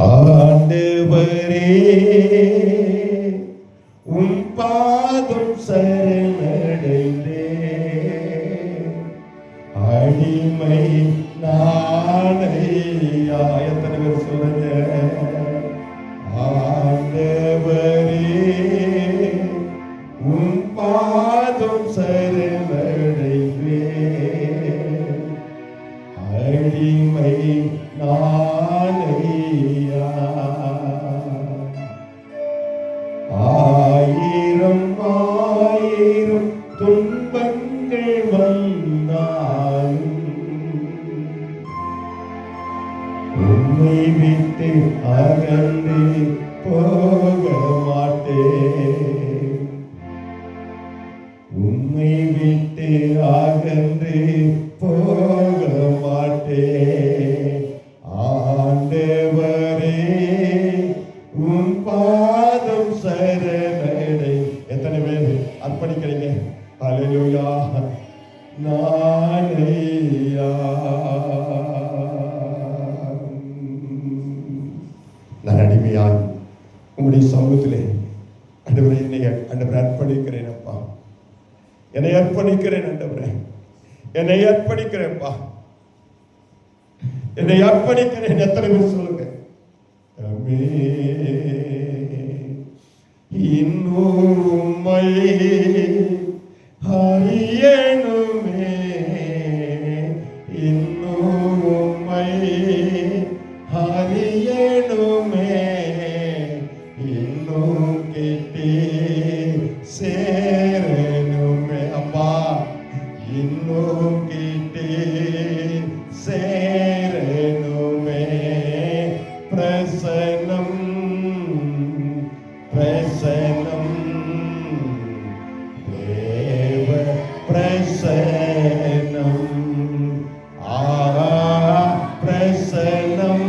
ஆண்டவரே உம் பாதம் சரணடைந்தே, அடிமை நானையா. எத்தனை பேர் சொல்லுங்க? ஆண்டவரே உம் பாதம் சரணடைந்தே, அடிமை நானையா. ஆயிரம் ஆயிரம் துன்பங்கள் வந்தாலும் உம்மை விட்டு அகன்று போக மாட்டேன், உம்மை விட்டு அகன்று போக மாட்டேன். ஆண்டவரே உம் பாதம் சரணடை. எத்தனை பேர் அர்ப்பணிக்கிறீங்க? அல்லேலூயா. நானையா. நான் அடிமையாய் உங்களுடைய சமூகத்திலே ஆண்டவரே என்னை ஆண்டவரே அர்ப்பணிக்கிறேன் அப்பா, என்னை அர்ப்பணிக்கிறேன் ஆண்டவரே, என்னை அர்ப்பணிக்கிறேன்ப்பா, என்னை அர்ப்பணிக்கிறேன். எத்தனை பேர் சொல்லுங்க? இன்னும் உம்மை அறியணுமே, இன்னும் உம்மை அறியணுமே, இன்னும் கிட்டே சேரணுமே அப்பா, இன்னும் கிட்டே சேரணுமே. பிரசன்னம் பிரசன்னம் தேவ பிரசன்னம், பிரசன்னம்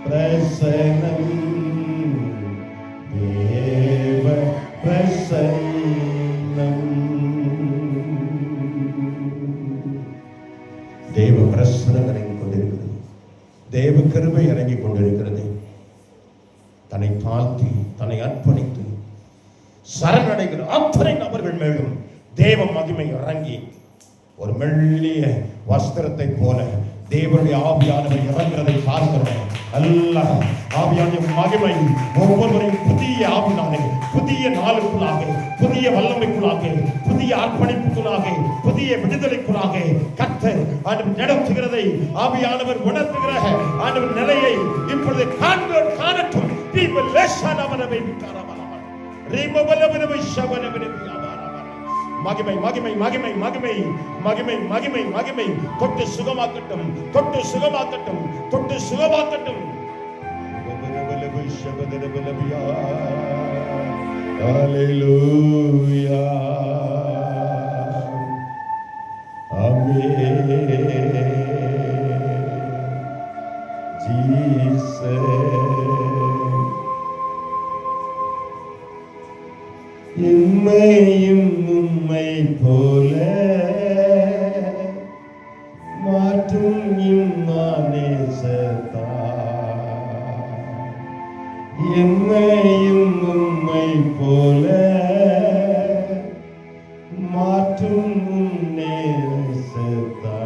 பிரசன்னம் தேவ பிரசன்னம். தேவ பிரசன்னம் இறங்கிக் கொண்டிருக்கிறது, தேவ கிருபை இறங்கிக் கொண்டிருக்கிறது. தன்னை தாழ்த்தி தன்னை அர்ப்பணித்து சரணடைகிற அத்தனை நபர்கள் மேலும் தேவ மகிமை இறங்கி ஒரு மெல்லிய வஸ்திரத்தை போல தேவனுடைய ஆவியானவர் இறங்குறதை பார்க்கிறோம். நல்ல ஆவியான மகிமை ஒவ்வொருவரையும் புதிய ஆவினாலே, புதிய நாளுக்குள்ளாக, புதிய வல்லமைக்குள்ளாக, புதிய அர்ப்பணிப்புக்குள்ளாக, புதிய விடுதலைக்குள்ளாக கர்த்தர் ஆண்டவர் நடத்துகிறதை ஆவியானவர் உணர்த்துகிற ஆண்டவர் நிலையை இப்பொழுது காணட்டும். மகிமை மகிமை மகிமை மகிமை மகிமை மகிமை மகிமை தொட்டு சுகமாக்கட்டும், தொட்டு சுகமாக்கட்டும், தொட்டு சுகமாக்கட்டும். ஹல்லேலூயா. ஆமென். ஜீசஸ். என்னையும் உம்மை போல மாற்றும் இம்மானேசத்தா, என்னையும் உம்மை போல மாற்றும் நேசத்தா,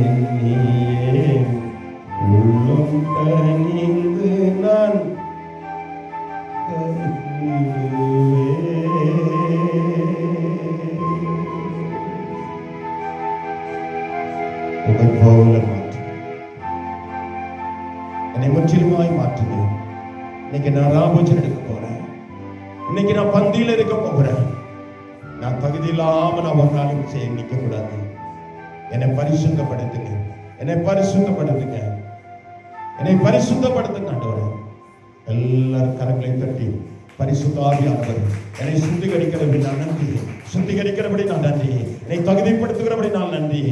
எண்ணியே உள்ளம் கனிந்து நான் என்னை முற்றிலுமாய் மாற்றுங்க. இன்னைக்கு நான் ராபோஜன் எடுக்க போறேன், இன்னைக்கு நான் பந்தியில் இருக்க போகிறேன். நான் தகுதி இல்லாம நான் ஒரு நாளும் நிக்க கூடாது. என்னை பரிசுத்தப்படுத்துங்க, என்னை பரிசுத்தப்படுத்துங்க, என்னை பரிசுத்தப்படுத்துங்க ஆண்டவரே. எல்லாரும் கரங்களை தட்டி பரிசுத்த ஆவியானவர் என்னை சுத்திகரிக்கிறபடி நான் நன்றி, சுத்திகரிக்கிறபடி நான் நன்றி, என்னை தகுதிப்படுத்துகிறபடி நான் நன்றி.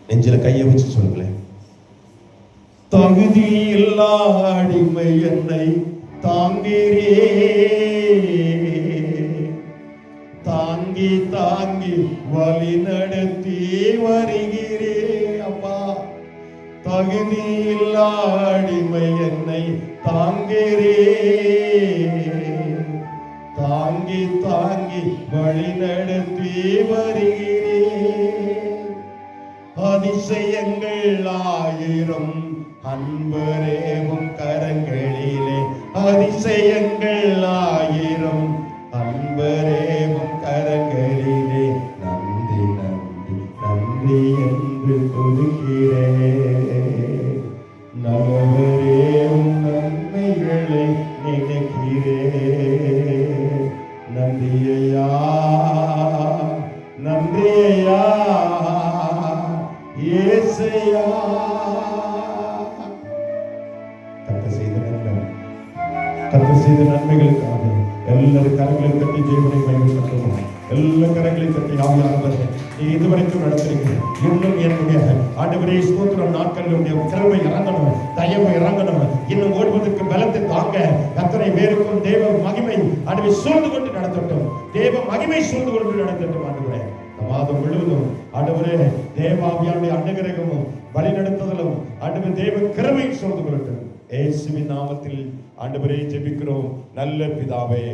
நெஞ்சில கையை வச்சு சொல்லுங்களேன். தகுதி இல்லா அடிமை என்னை தாங்கிறே, தாங்க தாங்கி தாங்கி வழி நடத்தி வருகிறே அப்பா. தகுதியில்லா அடிமை என்னை தாங்கிறே, தாங்கி தாங்கி வழி நடத்தி வருகிறே. அதிசயங்கள் ஆயிரம் அன்பரேவும் கரங்களிலே, அதிசயங்கள் ஆயிரம் அன்பரேவும் கரங்களிலே. நன்றி நன்றி நன்றி என்று துதிக்கிறேன். நல்லவரேவும் நன்மைகளை நினைக்கிறேன். நன்றியா நன்றியா இயேசையா. கர்த்தர் செய்த நன்மைகளுக்காக எல்லாரும் கரங்களை தட்டி தேவனை மகிமைப்படுத்துவோம். எல்லா கரங்களை தட்டி ஆவியானவரே, நீ இதுவரைக்கும் நடத்திருக்கிறேன். இன்னும் என்னுடைய ஆண்டவரே ஸ்தோத்திரம் நாட்களில் உடைய கிருபை இறங்கணும், தயவு இறங்கணும். இன்னும் ஓடுவதற்கு பலத்தை தாங்க அத்தனை பேருக்கும் தேவ மகிமை ஆண்டவரை சூழ்ந்து கொண்டு நடத்தட்டும். தேவ மகிமை சூழ்ந்து கொண்டு நடத்தட்டும். ஆண்டவரே மாதம் முழுவதும் ஆண்டவரே தேவ ஆவியானுடைய அனுகிரகமும் வழி நடத்துதலும் ஆண்டவரே தேவ கிருபை சூழ்ந்து கொள்ளட்டும். இயேசுவின் நாமத்தில் ஆண்டவரே ஜெபிக்கிறோம் நல்ல பிதாவே.